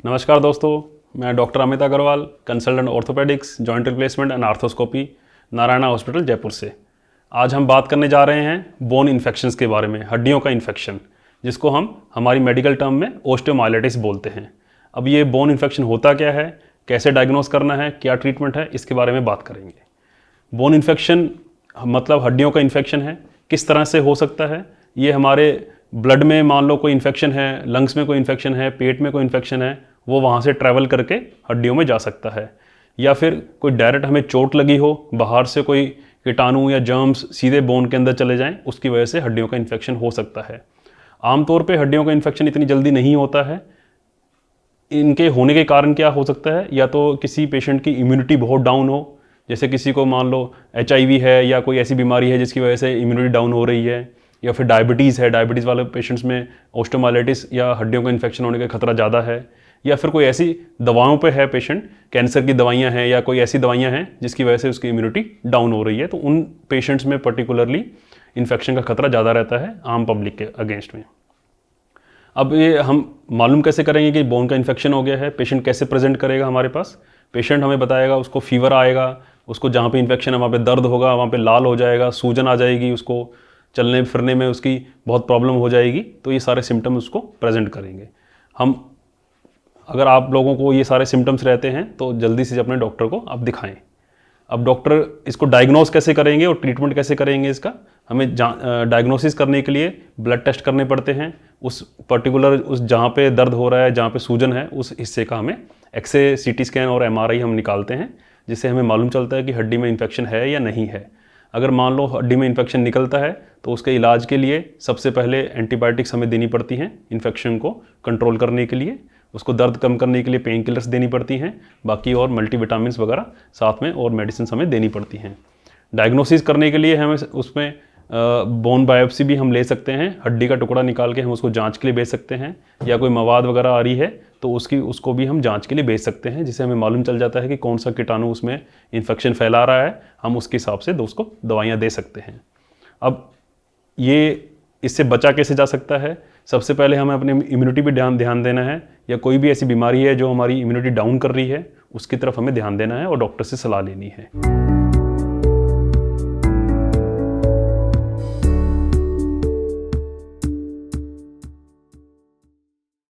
नमस्कार दोस्तों, मैं doctor Amit Agarwal, consultant orthopaedics, joint replacement and arthroscopy, Narayana hospital Jaipur से। आज हम बात करने जा रहे हैं बोन इन्फेक्शंस के बारे में, हड्डियों का इन्फेक्शन, जिसको हम हमारी मेडिकल टर्म में ओस्टियोमाइलिटिस बोलते हैं। अब ये बोन इन्फेक्शन होता क्या है, कैसे डायग्नोस करना है, क्या ट्रीटमेंट है, इसके बारे में बात करेंगे। बोन इन्फेक्शन मतलब हड्डियों का इन्फेक्शन है। किस तरह से हो सकता है? ये हमारे ब्लड में मान लो कोई इन्फेक्शन है, लंग्स में कोई इन्फेक्शन है, पेट में कोई इन्फेक्शन है, वो वहाँ से ट्रैवल करके हड्डियों में जा सकता है। या फिर कोई डायरेक्ट हमें चोट लगी हो, बाहर से कोई कीटाणु या जर्म्स सीधे बोन के अंदर चले जाएं, उसकी वजह से हड्डियों का इन्फेक्शन हो सकता है। आमतौर पे हड्डियों का इन्फेक्शन इतनी जल्दी नहीं होता है। इनके होने के कारण क्या हो सकता है? या तो किसी पेशेंट की इम्यूनिटी बहुत डाउन हो, जैसे किसी को मान लो HIV है या कोई ऐसी बीमारी है जिसकी वजह से इम्यूनिटी डाउन हो रही है, या फिर डायबिटीज़ है, डायबिटीज़ वाले पेशेंट्स में ओस्टियोमाइलिटिस या हड्डियों का इन्फेक्शन होने का खतरा ज़्यादा है। या फिर कोई ऐसी दवाओं पे है पेशेंट, कैंसर की दवाइयाँ हैं या कोई ऐसी दवाइयाँ हैं जिसकी वजह से उसकी इम्यूनिटी डाउन हो रही है, तो उन पेशेंट्स में पर्टिकुलरली इन्फेक्शन का खतरा ज़्यादा रहता है आम पब्लिक के अगेंस्ट में। अब ये हम मालूम कैसे करेंगे कि बोन का इन्फेक्शन हो गया है? पेशेंट कैसे प्रेजेंट करेगा हमारे पास? पेशेंट हमें बताएगा, उसको फीवर आएगा, उसको जहाँ पे इन्फेक्शन है वहाँ पे दर्द होगा, वहाँ पे लाल हो जाएगा, सूजन आ जाएगी, उसको चलने फिरने में उसकी बहुत प्रॉब्लम हो जाएगी। तो ये सारे सिम्टम्स उसको प्रेजेंट करेंगे हम। अगर आप लोगों को ये सारे सिम्टम्स रहते हैं तो जल्दी से अपने डॉक्टर को आप दिखाएं। अब डॉक्टर इसको डायग्नोस कैसे करेंगे और ट्रीटमेंट कैसे करेंगे इसका? हमें डायग्नोसिस करने के लिए ब्लड टेस्ट करने पड़ते हैं। उस पर्टिकुलर उस जहाँ पे दर्द हो रहा है, जहाँ पे सूजन है, उस हिस्से का हमें एक्सरे, CT स्कैन और MRI हम निकालते हैं, जिससे हमें मालूम चलता है कि हड्डी में इन्फेक्शन है या नहीं है। अगर मान लो हड्डी में इन्फेक्शन निकलता है तो उसके इलाज के लिए सबसे पहले एंटीबायोटिक्स हमें देनी पड़ती हैं इन्फेक्शन को कंट्रोल करने के लिए। उसको दर्द कम करने के लिए पेन किलर्स देनी पड़ती हैं, बाकी और मल्टीविटामिन्स वगैरह साथ में और मेडिसिन हमें देनी पड़ती हैं। डायग्नोसिस करने के लिए हमें उसमें बोन बायोप्सी भी हम ले सकते हैं, हड्डी का टुकड़ा निकाल के हम उसको जांच के लिए भेज सकते हैं, या कोई मवाद वगैरह आ रही है तो उसको भी हम जांच के लिए भेज सकते हैं, जिससे हमें मालूम चल जाता है कि कौन सा कीटाणु उसमें इन्फेक्शन फैला रहा है। हम उसके हिसाब से उसको दवाइयाँ दे सकते हैं। अब ये इससे बचा कैसे जा सकता है? सबसे पहले हमें अपनी इम्यूनिटी पे ध्यान देना है, या कोई भी ऐसी बीमारी है जो हमारी इम्यूनिटी डाउन कर रही है उसकी तरफ हमें ध्यान देना है और डॉक्टर से सलाह लेनी है।